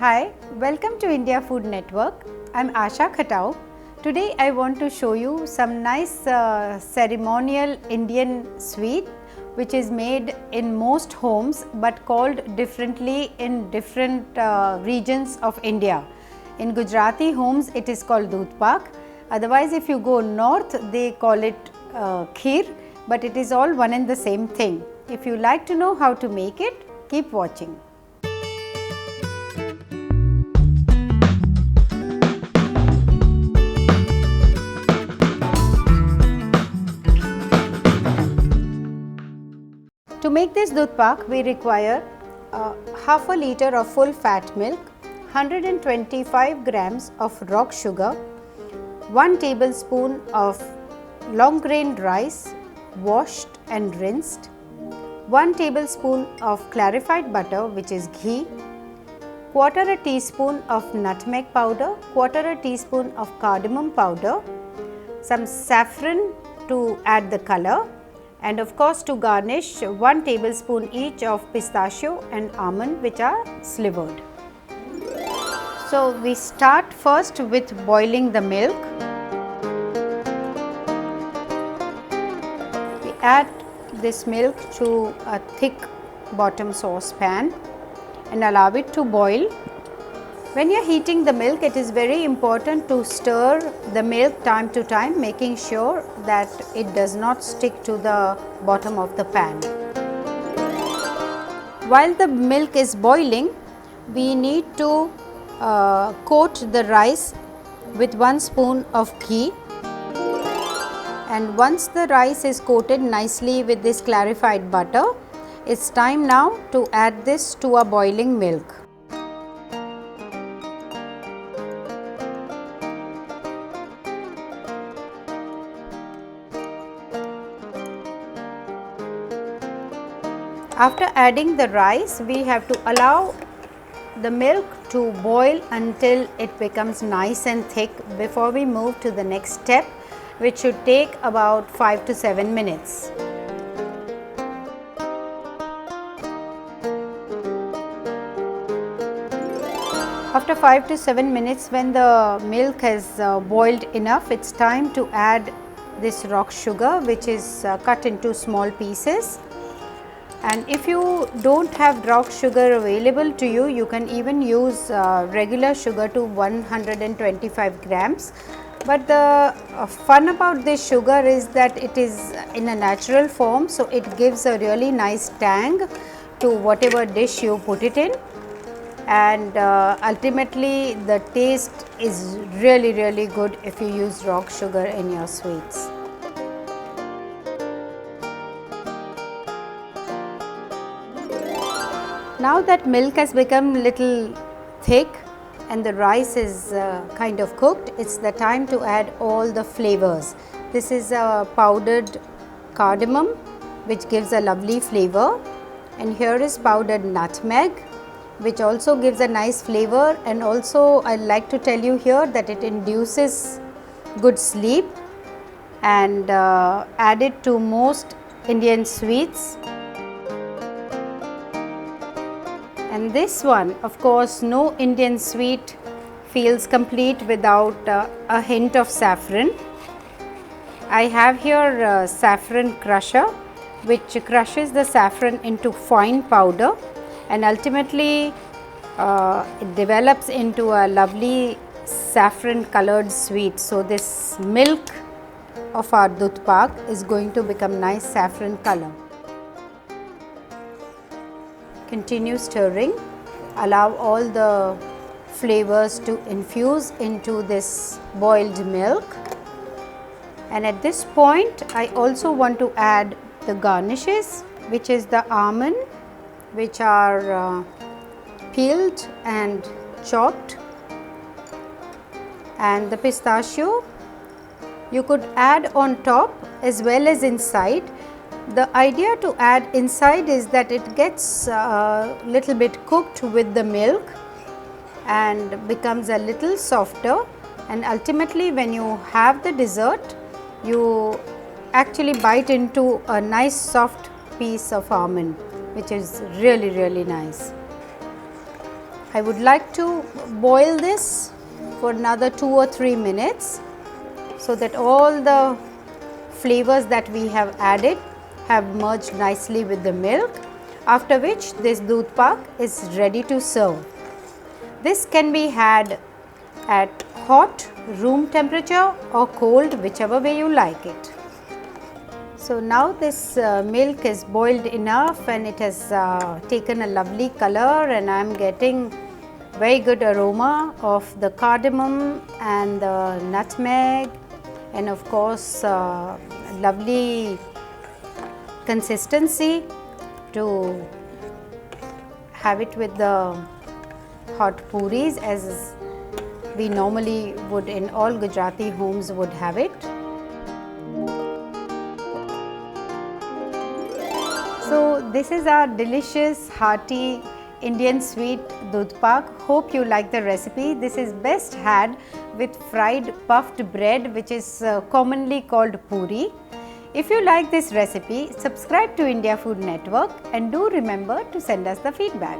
Hi, welcome to India Food Network. I'm Asha Khatau. Today I want to show you some nice ceremonial Indian sweet which is made in most homes but called differently in different regions of India. In Gujarati homes it is called Doodh Pak. Otherwise if you go north they call it Kheer, but it is all one and the same thing. If you like to know how to make it, keep watching. To make this Doodh Pak, we require half a liter of full fat milk, 125 grams of rock sugar, 1 tablespoon of long grained rice washed and rinsed, 1 tablespoon of clarified butter which is ghee, quarter a teaspoon of nutmeg powder, quarter a teaspoon of cardamom powder, some saffron to add the color, and of course to garnish 1 tablespoon each of pistachio and almond which are slivered. So we start first with boiling the milk. We add this milk to a thick bottom saucepan and allow it to boil. When you are heating the milk, it is very important to stir the milk time to time, making sure that it does not stick to the bottom of the pan. While the milk is boiling, we need to coat the rice with 1 spoon of ghee, and once the rice is coated nicely with this clarified butter, it's time now to add this to a boiling milk. After adding the rice, we have to allow the milk to boil until it becomes nice and thick before we move to the next step, which should take about 5 to 7 minutes. After 5 to 7 minutes, when the milk has boiled enough, it's time to add this rock sugar which is cut into small pieces. And if you don't have rock sugar available to you, you can even use regular sugar to 125 grams. But the fun about this sugar is that it is in a natural form, so it gives a really nice tang to whatever dish you put it in, and ultimately the taste is really good if you use rock sugar in your sweets. Now that milk has become little thick and the rice is kind of cooked, it's the time to add all the flavors. This is a powdered cardamom which gives a lovely flavor, and here is powdered nutmeg which also gives a nice flavor, and also I'd like to tell you here that it induces good sleep and added to most Indian sweets. And this one, of course, no Indian sweet feels complete without a hint of saffron. I have here saffron crusher which crushes the saffron into fine powder, and ultimately it develops into a lovely saffron colored sweet. So this milk of our Doodh Pak is going to become nice saffron color. Continue stirring, allow all the flavors to infuse into this boiled milk, and at this point I also want to add the garnishes, which is the almond which are peeled and chopped, and the pistachio you could add on top as well as inside. The idea to add inside is that it gets a little bit cooked with the milk and becomes a little softer, and ultimately when you have the dessert you actually bite into a nice soft piece of almond which is really nice. I would like to boil this for another 2 or 3 minutes so that all the flavors that we have added have merged nicely with the milk, after which this Doodh Pak is ready to serve. This can be had at hot room temperature or cold, whichever way you like it. So now this milk is boiled enough and it has taken a lovely color, and I am getting very good aroma of the cardamom and the nutmeg, and of course lovely consistency to have it with the hot puris as we normally would in all Gujarati homes would have it. So this is our delicious hearty Indian sweet Doodh Pak. Hope you like the recipe. This is best had with fried puffed bread, which is commonly called puri. If you like this recipe, subscribe to India Food Network and do remember to send us the feedback.